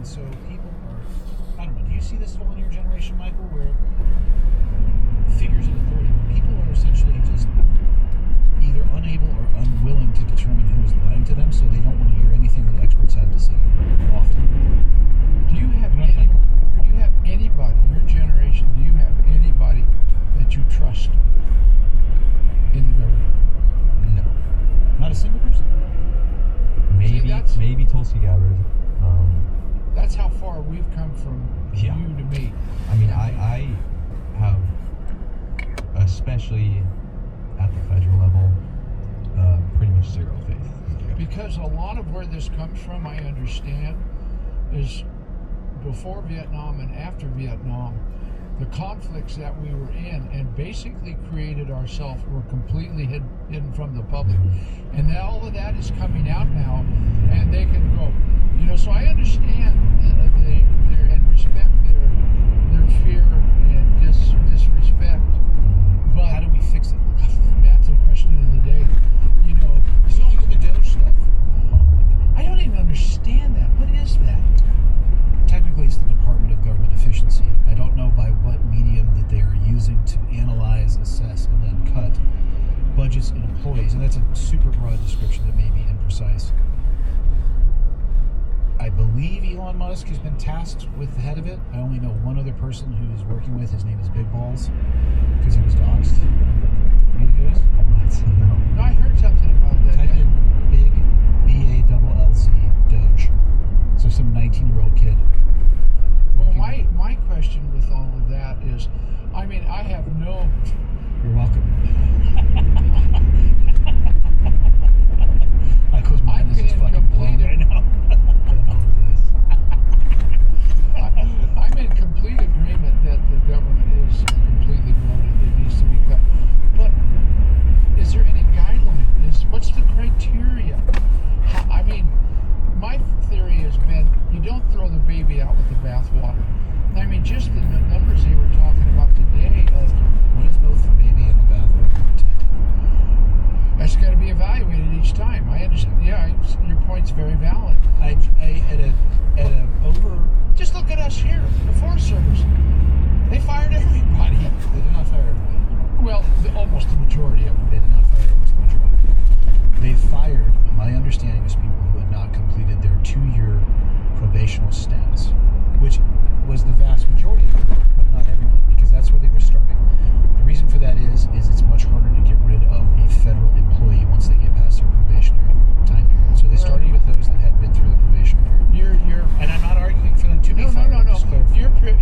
And so people are, I don't know, do you see this at all in your generation, Michael, where figures of authority, people are essentially just either unable or unwilling to determine who is lying to them, so they don't want to hear anything that experts have to say, often. Do you have anybody, your generation, do you have anybody that you trust in the government? No. Not a single person? Maybe Tulsi Gabbard. That's how far we've come from you to me. I mean, I have, especially at the federal level, pretty much zero faith. Because a lot of where this comes from, I understand, is before Vietnam and after Vietnam, the conflicts that we were in and basically created ourselves were completely hidden from the public. And now all of that is coming out now, and they can go, so I understand and respect their fear and disrespect. But how do we fix it? That's the question of the day. So look at the Doge stuff. I don't even understand that. What is that? Technically, it's the Department of Government Efficiency. I don't know by what medium that they are using to analyze, assess, and then cut budgets and employees. And that's a super broad description that may be imprecise. I believe Elon Musk has been tasked with the head of it. I only know one other person who is working with. His name is Big Balls, because he was doxxed. You know who it is? No, I heard something about that. Type in Big, B-A-L-L-Z, Doge. So some 19-year-old kid. Well, my question with all of that is, I mean, I have no... You're welcome. Michael's mind is just fucking blown right now. I'm in complete agreement that the government is completely bloated. It needs to be cut. But is there any guideline? What's the criteria? I mean, my theory has been you don't throw the baby out with the bathwater. I mean, just the numbers they were talking about today of what is both the baby and the bathwater intent? That's got to be evaluated each time. I understand. Yeah, your point's very valid. Just look at us here, the Forest Service. They fired everybody. They did not fire everybody. Well, almost the majority of them. They did not fire almost the majority. They fired, my understanding is people who had not completed their 2-year probational status, which was the vast majority of them, but not everybody, because that's where they were starting. The reason for that is it's much harder to get rid of a federal employee once they get past their probationary time period. So they started with those that had been through the probationary period. And I'm not arguing for them to be fired. No.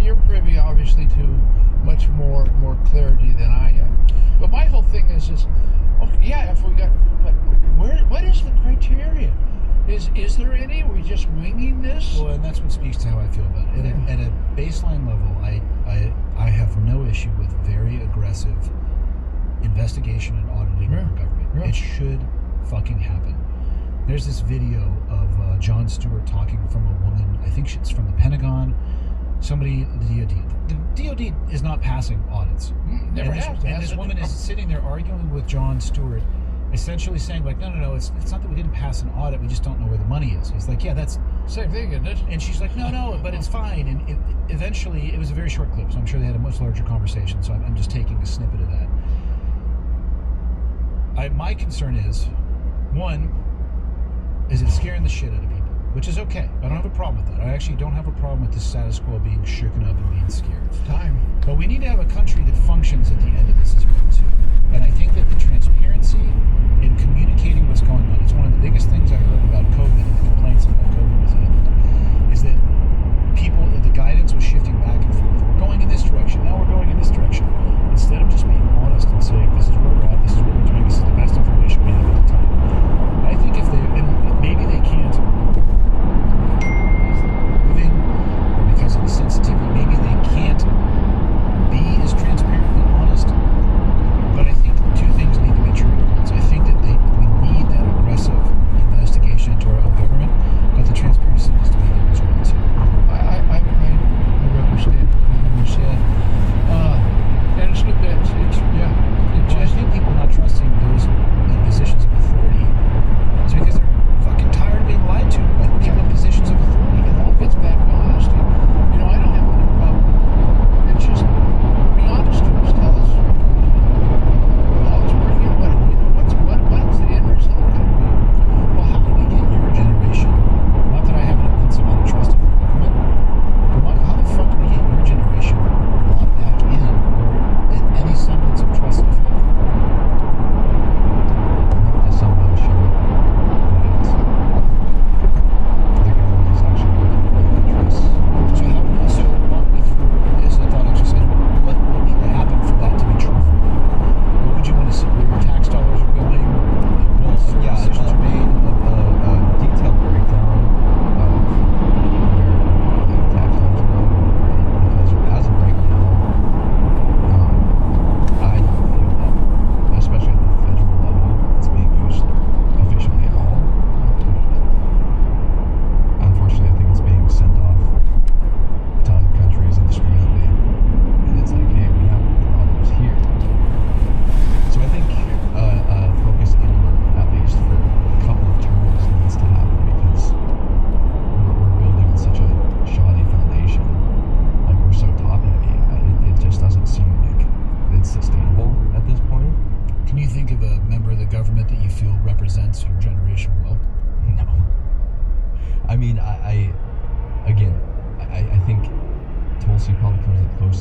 You're privy, obviously, to much more clarity than I am. But my whole thing is okay, yeah, if we got, but what is the criteria? Is there any? Are we just winging this? Well, and that's what speaks to how I feel about it. At a baseline level, I have no issue with very aggressive investigation and auditing of our government. Yeah. It should fucking happen. There's this video of Jon Stewart talking from a woman, I think it's from the Pentagon, somebody, the DOD. The DOD is not passing audits. Never has. And this woman is sitting there arguing with Jon Stewart, essentially saying, like, no, it's not that we didn't pass an audit, we just don't know where the money is. He's like, yeah, that's... Same thing, isn't it? And she's like, no, but it's fine. And eventually, it was a very short clip, so I'm sure they had a much larger conversation, so I'm just taking a snippet of that. My concern is, one, is it scaring the shit out of people, which is okay. I don't have a problem with that. I actually don't have a problem with the status quo being shooken up and being scared. It's time. But we need to have a country that functions at the end of this as well, too. And I think that the transparency in communicating what's going on, it's one of the biggest things I heard about COVID and the complaints about COVID was that people, the guidance was shifting back and forth. We're going in this direction, now we're going in this direction. Instead of just being honest and saying, this is where we're at, this is what we're doing, this is the best information we have at the time. I think if they, and maybe they can't, moving, or because of the sensitivity, maybe they can't be as transparent and honest. But I think two things need to be true at once. I think that we need that aggressive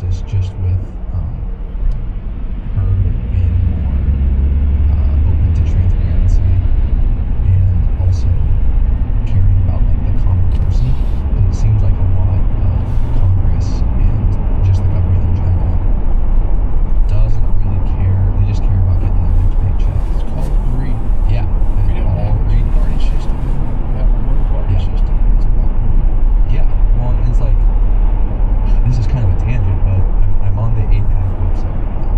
basis, just with her being more open to transparency and also caring about like the common person. Because it seems like a lot of Congress and just the government in general doesn't really care. They just care about getting their next paycheck. It's called greed. Yeah, We don't have a two-party system. We have a one-party Yeah. system. It's about greed. Yeah, well, it's like, this is kind of a tangent, but I'm on the APAC website right now,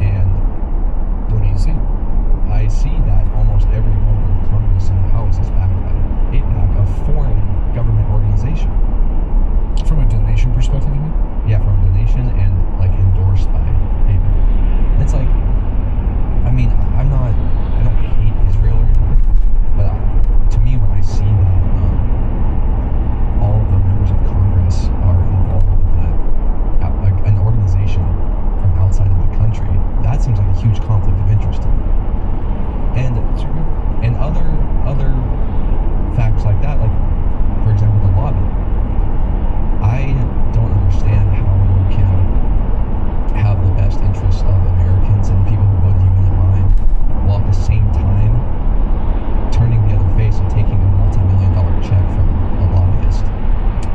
and What do you see? I see that almost every member of Congress in the House is backed by APAC, a foreign government organization. From a donation perspective, you mean? Yeah, from a donation and like endorsed by APAC. It's like, I mean, I don't hate Israel or anything, but to me, when I see that all of the members of Congress are involved with an organization from outside of the country, that seems like a huge conflict of interest to me. And other facts like that, like for example the lobby. I don't understand how you can have the best interests of Americans and the people who voted you in in mind, while at the same time turning the other face and taking a multi-million-dollar check from a lobbyist.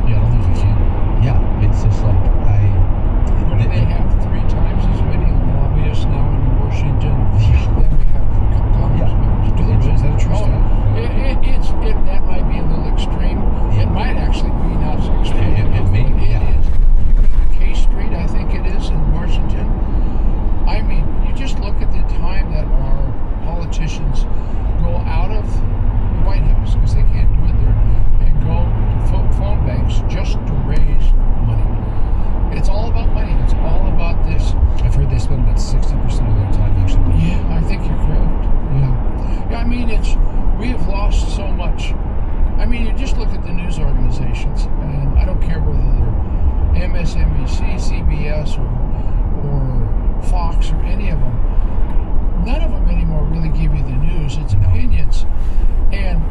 Yeah, I don't think you can. Yeah, it's just like What do they have? 3 times as many lobbyists now in Washington than we have Congress members. Do they? Is that a true stat? That might be a little extreme. Yeah. It might actually be not so extreme. It may, yeah. It is. K Street, I think it is, in Washington. I mean, you just look at the time that our politicians go out of the White House, because they can't do it there, and go to phone banks just to raise money. It's all about money. It's all about this. I've heard they spend about 60% of their time actually. Yeah, I think you're correct. Yeah, I mean, we have lost so much. I mean, you just look at the news organizations, and I don't care whether they're MSNBC, CBS, or Fox, or any of them. None of them anymore really give you the news. It's opinions. And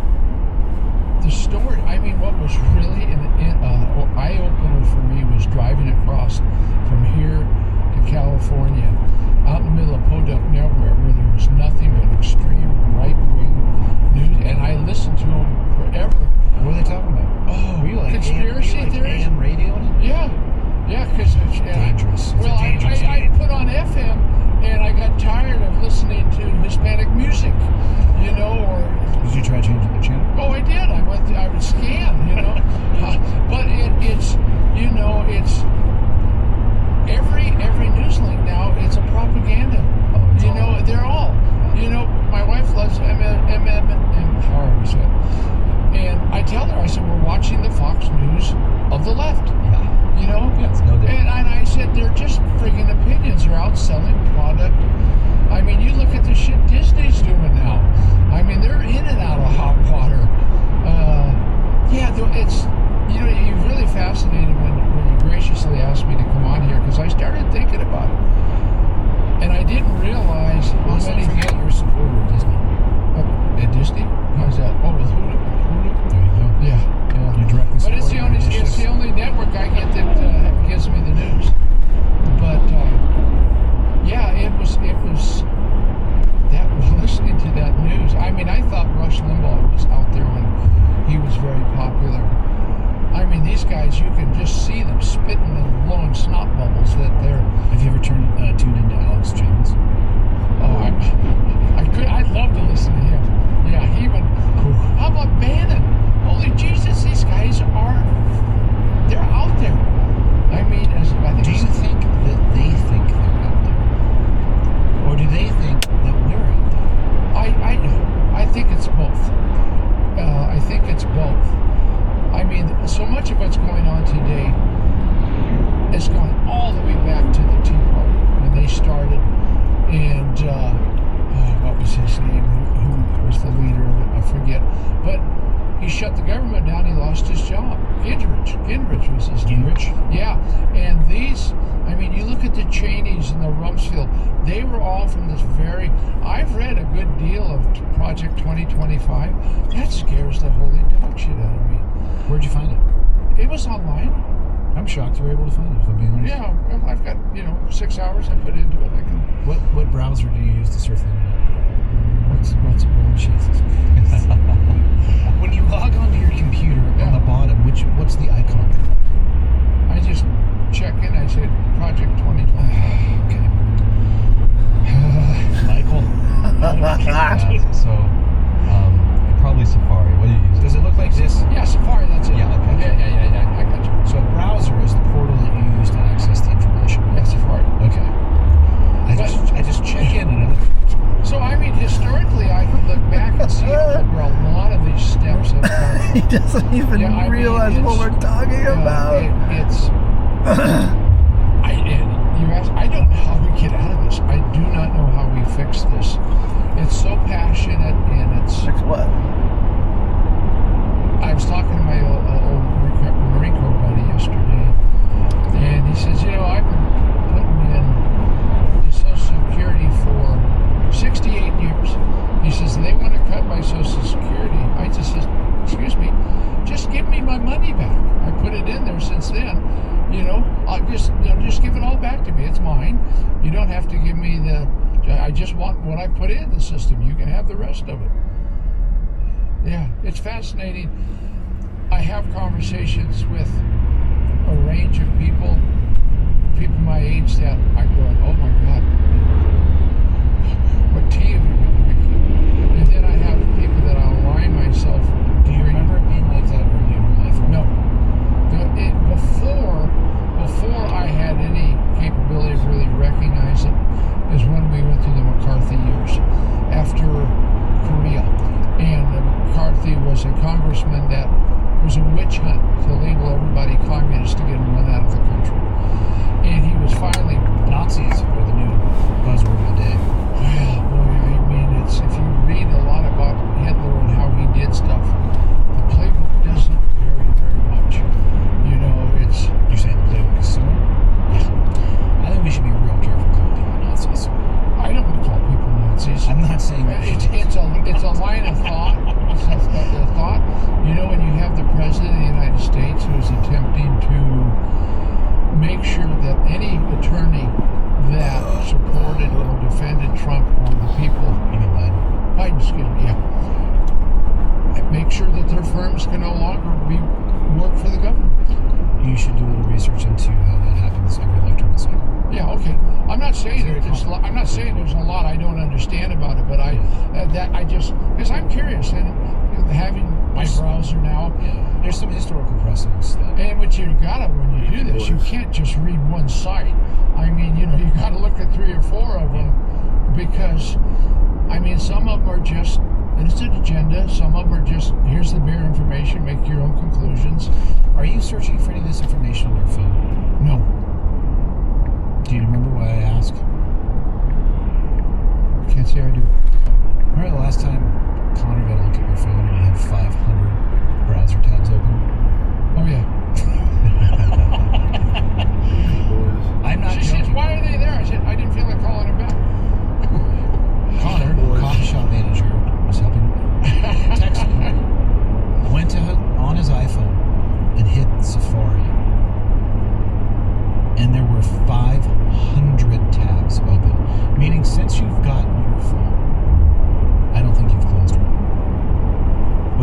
the story, I mean, what was really an eye-opener for me was driving across from here to California, out in the middle of Podunk nowhere, where there was nothing but extreme right-wing news, and I listened to them forever. What are they talking about? Oh, Were you like conspiracy theories? AM radio? Yeah, because it's Dangerous. It's Well, a dangerous I game. put on FM, and I got tired of listening to Hispanic music, or. Did you try changing the channel? Oh, I did. I would scan, but it's every news link now. It's a propaganda. Oh, it's They're all. My wife loves how is it? And I tell her, I said, we're watching the Fox News of the left. Yeah. Yeah, it's no different. And I said, they're just friggin' opinions. They're out selling product. I mean, you look at the shit Disney's doing now. I mean, they're in and out of hot water. It's, you're really fascinated when you graciously asked me to come on here, because I started thinking about it. And I didn't realize how Let's not many forget you're a supporter of Disney. at Disney? How's that? Oh, with Hulu? There you go. Yeah. You're directly But it's supporting it's the only network I get that gives me the news. But it was that listening to that news. I mean, I thought Rush Limbaugh was out there when he was very popular. I mean, these guys, you can just see them spitting and blowing snot bubbles that they're. Have you ever tuned into Alex Jones? Oh, I'd love to listen to him. Yeah, he would. How about Bannon? Holy Jesus, these guys they're out there. I mean, I think. Do you think that they think they're out there? Or do they think that we're out there? I think it's both. I think it's both. I mean, so much of what's going on today has gone all the way back to the Tea Party when they started, and what was his name? Who was the leader of it? I forget. But he shut the government down. He lost his job. Gingrich was his name. Yeah, and you look at the Cheneys and the Rumsfeld, they were all from this I've read a good deal of Project 2025. That scares the holy dog shit out of me. Where'd you find it? It was online. I'm shocked you were able to find it, if I'm being honest. Yeah, well, I've got 6 hours I put into it. I can. What browser do you use to surf the internet? What's a brown Jesus? When you log onto your computer on the bottom, what's the icon? I just check in. I said Project 2020. Okay. Michael. Probably Safari. What do you use? Does it look like this? Yeah, Safari. That's it. Yeah, okay. Yeah. I got you. So a browser is the portal that you use to access the information. Yeah, Safari. Okay. I just check in and I look. So I mean, historically, I could look back and see where a lot of these steps have come. He doesn't even realize what we're talking about. You ask, I don't know how we get out of this. I do not know how we fix this. It's so passionate and it's. Fix what? I was talking to my old Marine Corps buddy yesterday, and he says, I've been putting in to Social Security for 68 years. He says, they want to cut my Social Security. I just said, excuse me, just give me my money back. I put it in there since then. I'll just give it all back to me. It's mine. You don't have to give me I just want what I put in the system. You can have the rest of it. Yeah, it's fascinating. I have conversations with a range of people my age that I go, oh my God, what tea have you been drinking? And then I have people that I'll align myself. Do you remember it being like that early in your life? No. Before I had any capability of really recognizing it is when we went through the McCarthy years after Korea. And McCarthy was a congressman that was a witch hunt to label everybody communist to get them run out of the country. And he was finally... Nazis are the new buzzword of the day. Well, boy, I mean, if you read a lot about Hitler and how he did stuff, the playbook doesn't vary very much. It's... You're saying the playbook is similar? Yeah. I think we should be real careful calling people Nazis. I don't want to call people Nazis. I'm not saying that. It's a line of thought. It's a thought. When you have the President of the United States who's attempting to make sure that any attorney that supported or defended Trump or the people... You mean Biden? Biden, excuse me, yeah. Make sure that their firms can no longer work for the government. You should do a little research into how that happens every electoral cycle. Yeah, okay. I'm not saying there's a lot I don't understand about it, but because I'm curious and having my browser now. Yeah, there's some historical precedents. And what you gotta when you do this, you can't just read one site. I mean, you gotta look at 3 or 4 of them because, I mean, some of them are just. And it's an agenda. Some of them are just, here's the bare information, make your own conclusions. Are you searching for any of this information on your phone? No. Do you remember why I asked? I can't say I do. Remember the last time Connor got a look at your phone and you had 500 browser tabs open? Oh, yeah. I'm not She says, why are they there? I said, I didn't feel like calling her back. Connor, coffee shop manager, was helping text him. Went on his iPhone and hit Safari. And there were 500 tabs open. Meaning since you've gotten your phone, I don't think you've closed one.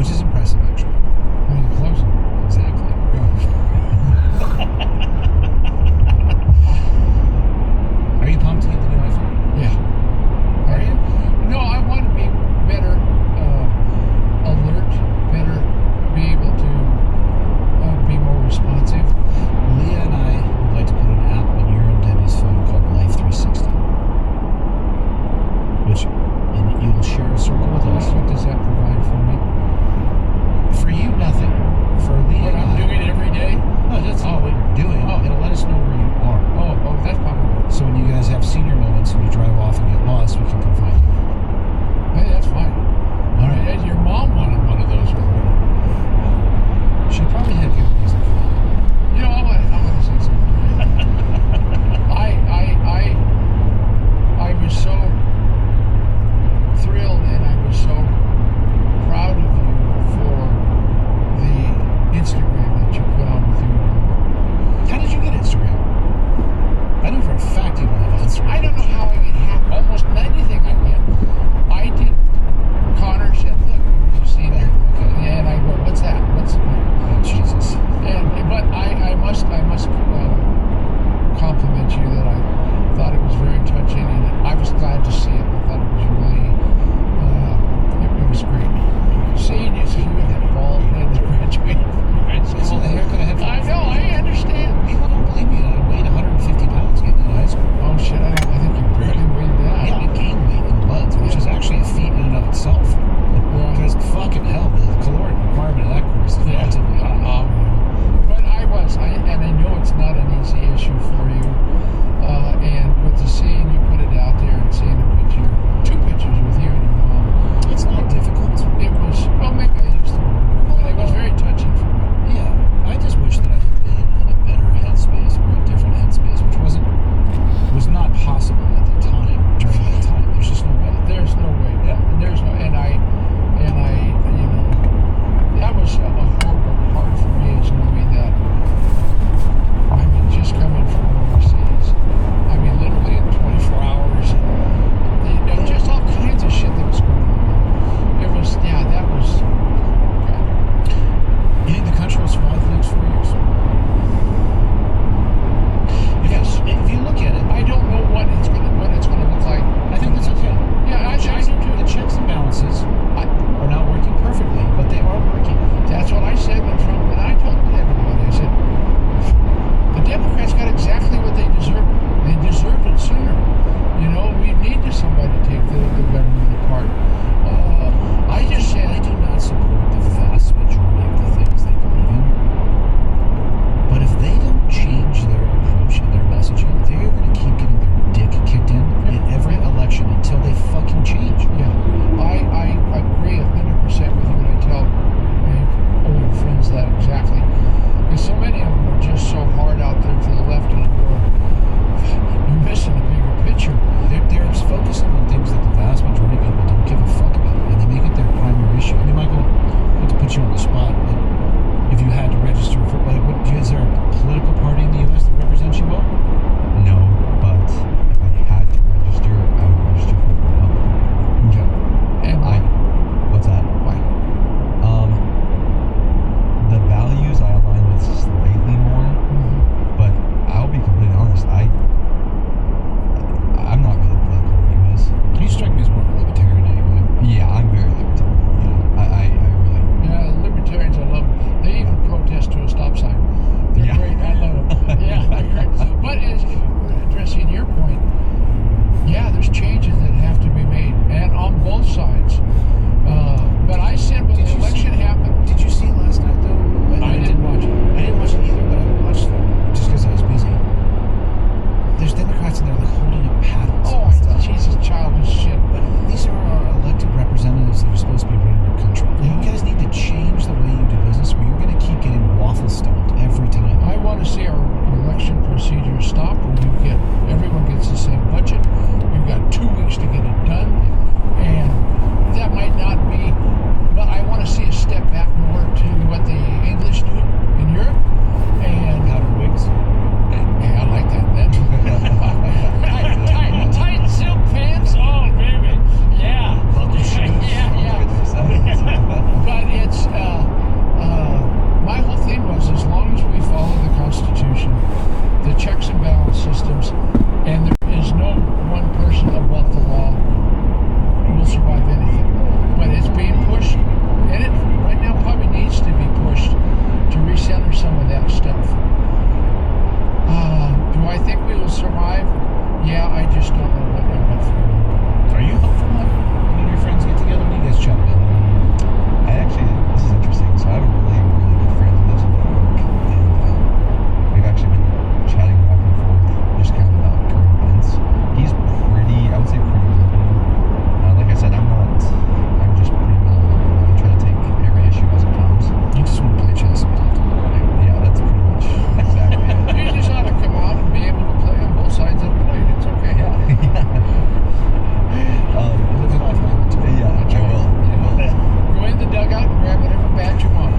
butt and grab whatever badge you want.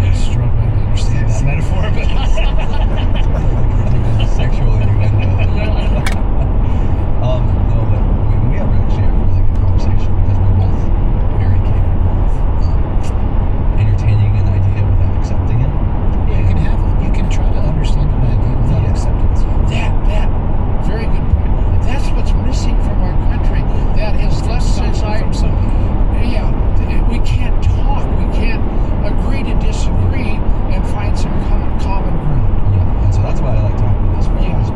I'm struggling to understand that metaphor, but Sexual innuendo. No, but we have actually a really good conversation because we're both very capable of entertaining an idea without accepting it. yeah, you can try to understand an idea without acceptance. That, very good point. That's what's missing from our country. That is less From some people. Yeah, we can't talk. We can't agree to disagree and find some common ground. Yeah, and so that's why I like talking to this friend, Yeah. is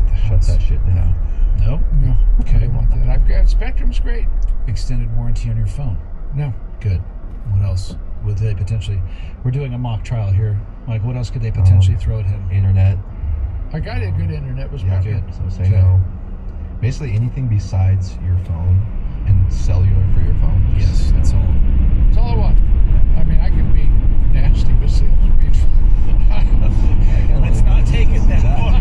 at the Shut house. that shit down. No. No, I Okay. don't want that. I've got Spectrum's great. Extended warranty on your phone. No. Good. What else would they potentially? We're doing a mock trial here. Like, what else could they potentially throw at him? Internet. I got a good internet with Yeah, Spectrum. good. So say Okay. no. Basically anything besides your phone and cellular for your phone. Yes, that's all. That's all I want. I mean, I can be nasty with salespeople. Let's not take it that far.